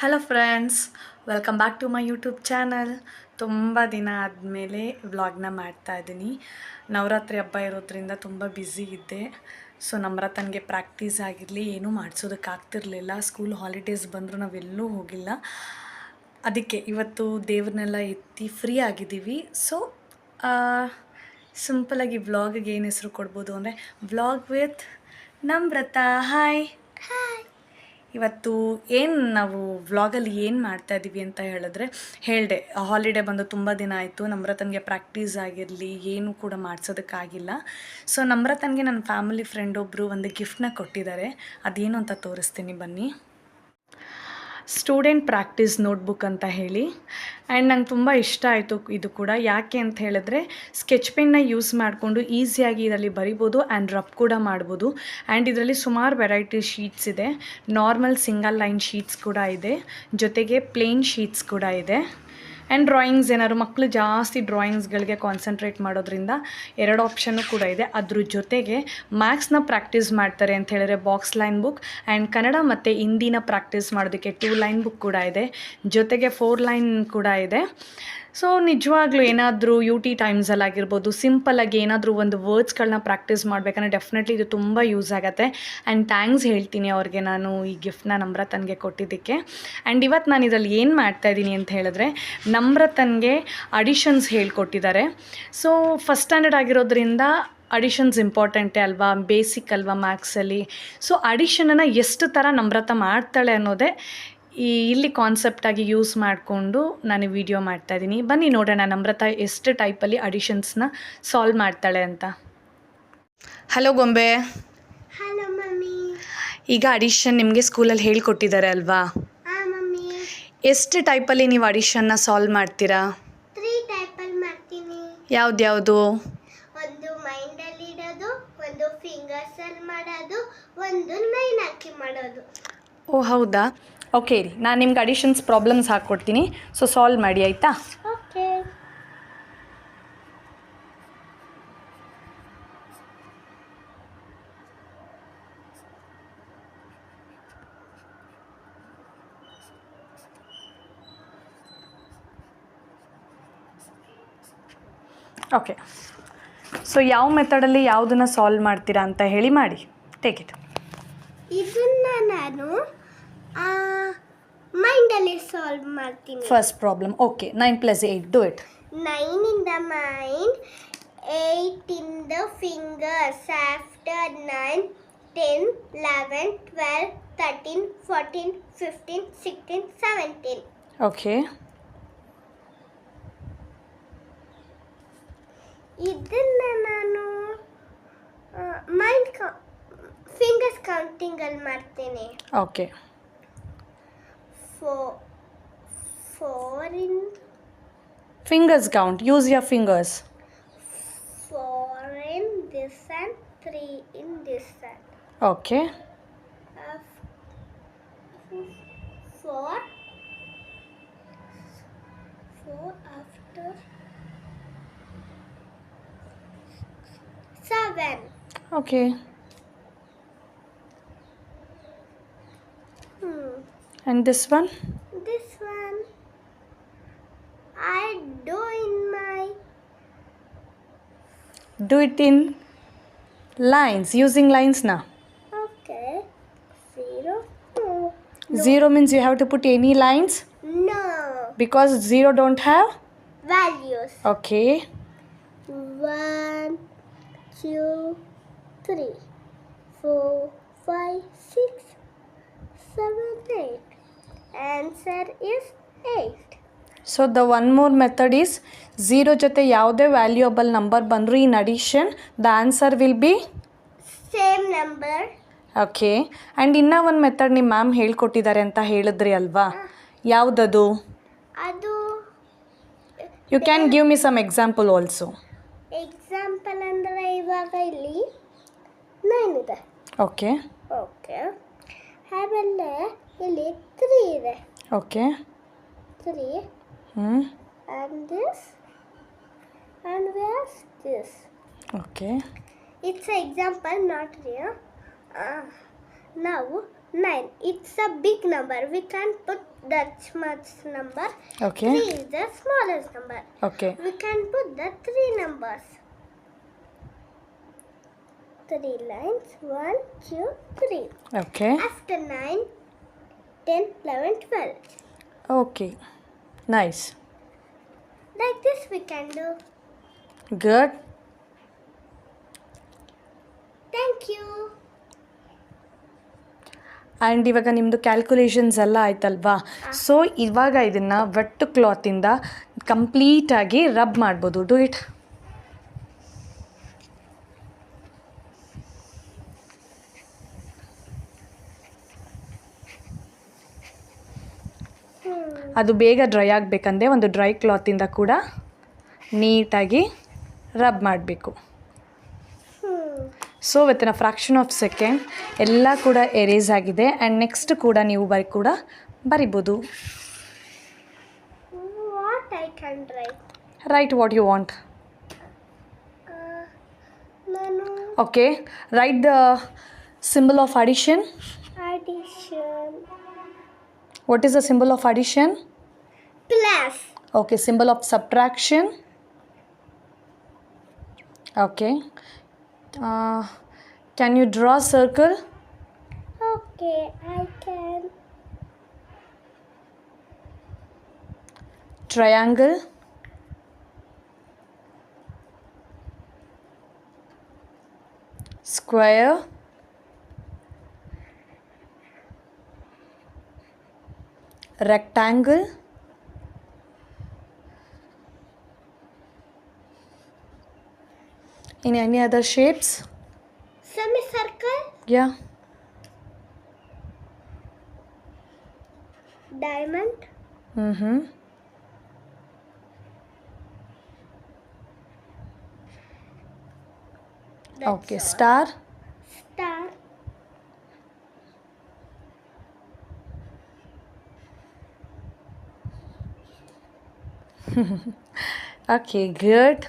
Hello friends, welcome back to my YouTube channel. ತುಂಬ ದಿನ ಆದಮೇಲೆ ವ್ಲಾಗ್ನ ಮಾಡ್ತಾಯಿದ್ದೀನಿ. ನವರಾತ್ರಿ ಹಬ್ಬ ಇರೋದ್ರಿಂದ ತುಂಬ ಬ್ಯುಸಿ ಇದ್ದೆ. ಸೊ ನಮ್ರತನಿಗೆ ಪ್ರಾಕ್ಟೀಸ್ ಆಗಿರಲಿ ಏನೂ ಮಾಡಿಸೋದಕ್ಕಾಗ್ತಿರ್ಲಿಲ್ಲ. ಸ್ಕೂಲ್ ಹಾಲಿಡೇಸ್ ಬಂದರೂ ನಾವೆಲ್ಲೂ ಹೋಗಿಲ್ಲ. ಅದಕ್ಕೆ ಇವತ್ತು ದೇವ್ರನ್ನೆಲ್ಲ ಎತ್ತಿ ಫ್ರೀ ಆಗಿದ್ದೀವಿ. ಸೊ ಸಿಂಪಲಾಗಿ ವ್ಲಾಗಿಗೆ ಏನು ಹೆಸರು ಕೊಡ್ಬೋದು ಅಂದರೆ ವ್ಲಾಗ್ ವಿತ್ ನಮ್ರತ. ಹಾಯ್. ಇವತ್ತು ಏನು ನಾವು ವ್ಲಾಗಲ್ಲಿ ಏನು ಮಾಡ್ತಾಯಿದ್ದೀವಿ ಅಂತ ಹೇಳಿದೆ ಹಾಲಿಡೇ ಬಂದು ತುಂಬ ದಿನ ಆಯಿತು. ನಮ್ರತನಿಗೆ ಪ್ರಾಕ್ಟೀಸ್ ಆಗಿರಲಿ ಏನೂ ಕೂಡ ಮಾಡಿಸೋದಕ್ಕಾಗಿಲ್ಲ. ಸೊ ನಮ್ರತನಿಗೆ ನನ್ನ ಫ್ಯಾಮಿಲಿ ಫ್ರೆಂಡ್ ಒಬ್ಬರು ಒಂದು ಗಿಫ್ಟನ್ನ ಕೊಟ್ಟಿದ್ದಾರೆ. ಅದೇನು ಅಂತ ತೋರಿಸ್ತೀನಿ ಬನ್ನಿ. ಸ್ಟೂಡೆಂಟ್ ಪ್ರಾಕ್ಟೀಸ್ ನೋಟ್ಬುಕ್ ಅಂತ ಹೇಳಿ. ಆ್ಯಂಡ್ ನಂಗೆ ತುಂಬ ಇಷ್ಟ ಆಯಿತು ಇದು ಕೂಡ. ಯಾಕೆ ಅಂತ ಹೇಳಿದ್ರೆ ಸ್ಕೆಚ್ ಪೆನ್ನ ಯೂಸ್ ಮಾಡಿಕೊಂಡು ಈಸಿಯಾಗಿ ಇದರಲ್ಲಿ ಬರಿಬೋದು ಆ್ಯಂಡ್ ರಬ್ ಕೂಡ ಮಾಡ್ಬೋದು. ಆ್ಯಂಡ್ ಇದರಲ್ಲಿ ಸುಮಾರು ವೆರೈಟಿ ಶೀಟ್ಸ್ ಇದೆ. ನಾರ್ಮಲ್ ಸಿಂಗಲ್ ಲೈನ್ ಶೀಟ್ಸ್ ಕೂಡ ಇದೆ, ಜೊತೆಗೆ ಪ್ಲೇನ್ ಶೀಟ್ಸ್ ಕೂಡ ಇದೆ. ಆ್ಯಂಡ್ ಡ್ರಾಯಿಂಗ್ಸ್ ಏನಾದ್ರು ಮಕ್ಕಳು ಜಾಸ್ತಿ ಡ್ರಾಯಿಂಗ್ಸ್ಗಳಿಗೆ ಕಾನ್ಸಂಟ್ರೇಟ್ ಮಾಡೋದ್ರಿಂದ 2 ಆಪ್ಷನ್ನು ಕೂಡ ಇದೆ. ಅದ್ರ ಜೊತೆಗೆ ಮ್ಯಾಥ್ಸ್ನ ಪ್ರಾಕ್ಟೀಸ್ ಮಾಡ್ತಾರೆ ಅಂತ ಹೇಳಿದ್ರೆ box line book, and Kannada ಮತ್ತು ಹಿಂದಿನ ಪ್ರಾಕ್ಟೀಸ್ ಮಾಡೋದಕ್ಕೆ 2 ಲೈನ್ ಬುಕ್ ಕೂಡ ಇದೆ, ಜೊತೆಗೆ 4 ಲೈನ್ ಕೂಡ ಇದೆ. ಸೊ ನಿಜವಾಗ್ಲೂ ಏನಾದರೂ UT ಟೈಮ್ಸಲ್ಲಾಗಿರ್ಬೋದು ಸಿಂಪಲ್ಲಾಗಿ ಏನಾದರೂ ಒಂದು ವರ್ಡ್ಸ್ಗಳನ್ನ ಪ್ರಾಕ್ಟೀಸ್ ಮಾಡಬೇಕಂದ್ರೆ ಡೆಫಿನೆಟ್ಲಿ ಇದು ತುಂಬ ಯೂಸ್ ಆಗುತ್ತೆ. ಆ್ಯಂಡ್ ಥ್ಯಾಂಕ್ಸ್ ಹೇಳ್ತೀನಿ ಅವ್ರಿಗೆ ನಾನು ಈ ಗಿಫ್ಟನ್ನ ನಮ್ರತನಿಗೆ ಕೊಟ್ಟಿದ್ದಕ್ಕೆ. ಆ್ಯಂಡ್ ಇವತ್ತು ನಾನು ಇದರಲ್ಲಿ ಏನು ಮಾಡ್ತಾಯಿದ್ದೀನಿ ಅಂತ ಹೇಳಿದ್ರೆ ನಮ್ರತನಿಗೆ ಅಡಿಷನ್ಸ್ ಹೇಳ್ಕೊಟ್ಟಿದ್ದಾರೆ. ಸೊ ಫಸ್ಟ್ ಸ್ಟ್ಯಾಂಡರ್ಡ್ ಆಗಿರೋದ್ರಿಂದ ಅಡಿಷನ್ಸ್ ಇಂಪಾರ್ಟೆಂಟೇ ಅಲ್ವಾ, ಬೇಸಿಕ್ ಅಲ್ವಾ ಮ್ಯಾಥ್ಸಲ್ಲಿ. ಸೊ ಅಡಿಷನನ್ನು ಎಷ್ಟು ಥರ ನಮ್ರತ ಮಾಡ್ತಾಳೆ ಅನ್ನೋದೇ ಇಲ್ಲಿ ಕಾನ್ಸೆಪ್ಟಾಗಿ ಯೂಸ್ ಮಾಡಿಕೊಂಡು ನಾನು ವಿಡಿಯೋ ಮಾಡ್ತಾಯಿದ್ದೀನಿ. ಬನ್ನಿ ನೋಡೋಣ ನಮ್ರತ ಎಷ್ಟು ಟೈಪಲ್ಲಿ ಅಡಿಷನ್ಸ್ನ ಸಾಲ್ವ್ ಮಾಡ್ತಾಳೆ ಅಂತ. ಹಲೋ ಗೊಂಬೆ. Hello mummy. ಈಗ ಅಡಿಷನ್ ನಿಮಗೆ ಸ್ಕೂಲಲ್ಲಿ ಹೇಳ್ಕೊಟ್ಟಿದ್ದಾರೆ ಅಲ್ವಾ? ಮಮ್ಮಿ. ಎಷ್ಟು ಟೈಪಲ್ಲಿ ನೀವು ಅಡಿಷನ್ನ ಸಾಲ್ವ್ ಮಾಡ್ತೀರಾ? 3 ಟೈಪಲ್ಲಿ ಮಾಡ್ತೀನಿ. ಯಾವ್ದ್ಯಾವುದು? ಒಂದು ಮೈಂಡಲ್ಲಿ ಇಡೋದು, ಒಂದು ಫಿಂಗರ್ಸಲ್ಲಿ ಮಾಡೋದು, ಒಂದು ಲೈನ್ ಹಾಕಿ ಮಾಡೋದು. ಓ ಹೌದಾ, ಓಕೆ ರೀ. ನಾನು ನಿಮ್ಗೆ ಅಡಿಷನ್ಸ್ ಪ್ರಾಬ್ಲಮ್ಸ್ ಹಾಕ್ಕೊಡ್ತೀನಿ, ಸೊ ಸಾಲ್ವ್ ಮಾಡಿ ಆಯಿತಾ? ಓಕೆ. ಓಕೆ, ಸೊ ಯಾವ ಮೆಥಡಲ್ಲಿ ಯಾವುದನ್ನು ಸಾಲ್ವ್ ಮಾಡ್ತೀರಾ ಅಂತ ಹೇಳಿ ಮಾಡಿ. Take it. ಇದನ್ನ ನಾನು ಮೈಂಡಲ್ಲಿ ಸಾಲ್ವ್ ಮಾಡ್ತೀನಿ. First problem. Okay, 9 + 8 do it. 9 in the mind, 8 in the fingers. After 9, 10, 11, 12, 13, 14, 15, 16, 17. Okay. ಇದನ್ನ ನಾನು ಫಿಂಗರ್ಸ್ ಕೌಂಟಿಂಗಲ್ಲಿ ಮಾಡ್ತೇನೆ. Okay. 4 in Fingers count. Use your fingers. 4 in this and 3 in this hand. Okay. 4 after 7. Okay. And this one? This one I do it in lines. Using lines now. Okay. 0. No. 0 means you have to put any lines No. because 0 don't have. Values. Okay. 1, 2, 3, 4, 5, 6, 7, 8. Answer is 8. So the one more method is 0 ಜೊತೆ ಯಾವುದೇ valuable number ಬಂದರೂ in addition the answer will be Same number. Okay. And ಇನ್ನೂ ಒಂದು method ನಿಮ್ಮ ma'am ಹೇಳ್ಕೊಟ್ಟಿದ್ದಾರೆ ಅಂತ ಹೇಳಿದ್ರಿ ಅಲ್ವಾ, ಯಾವುದದು? ಅದು you can give me some example also. Example ಅಂದರೆ ಇವಾಗ ಇಲ್ಲಿ 9 ಇದೆ. ಓಕೆ. ಓಕೆ. ಆಮೇಲೆ ಇಲ್ಲಿ 3 ಇದೆ. ಓಕೆ. 3 ಹ್ಞೂ. and this and where's this? Okay. It's an example, not real. Now 9. It's a big number. We can't put that much number. Okay. 3 is the smallest number. Okay. We can put the 3 numbers. 3 lines. 1, 2, 3. Okay. After 9, 10, 11, 12. Okay. Nice. Like this we can do. Good. Thank you. And ಇವಾಗ ನಿಮ್ಮದು calculations ಎಲ್ಲ ಆಯ್ತಲ್ವಾ, so ಇವಾಗ ಇದನ್ನು vet ಕ್ಲಾತಿಂದ ಕಂಪ್ಲೀಟಾಗಿ rub ಮಾಡ್ಬೋದು. Do it. ಅದು ಬೇಗ ಡ್ರೈ ಆಗಬೇಕಂದ್ರೆ ಒಂದು ಡ್ರೈ ಕ್ಲಾತಿಂದ ಕೂಡ ನೀಟಾಗಿ ರಬ್ ಮಾಡಬೇಕು. So within a fraction of second ಎಲ್ಲ ಕೂಡ ಎರೇಸ್ ಆಗಿದೆ. ಆ್ಯಂಡ್ ನೆಕ್ಸ್ಟ್ ಕೂಡ ನೀವು ಕೂಡ ಬರಿಬೋದು. What I can write? Write what you want. Nanu. Okay, write the symbol of addition. Addition. What is the symbol of addition? Plus. Okay, symbol of subtraction. Okay, can you draw circle? Okay, I can. Triangle. Square. Rectangle. In any other shapes? Semicircle. Yeah. Diamond. Mm-hmm. That's Okay, all. star. Star. Okay, good.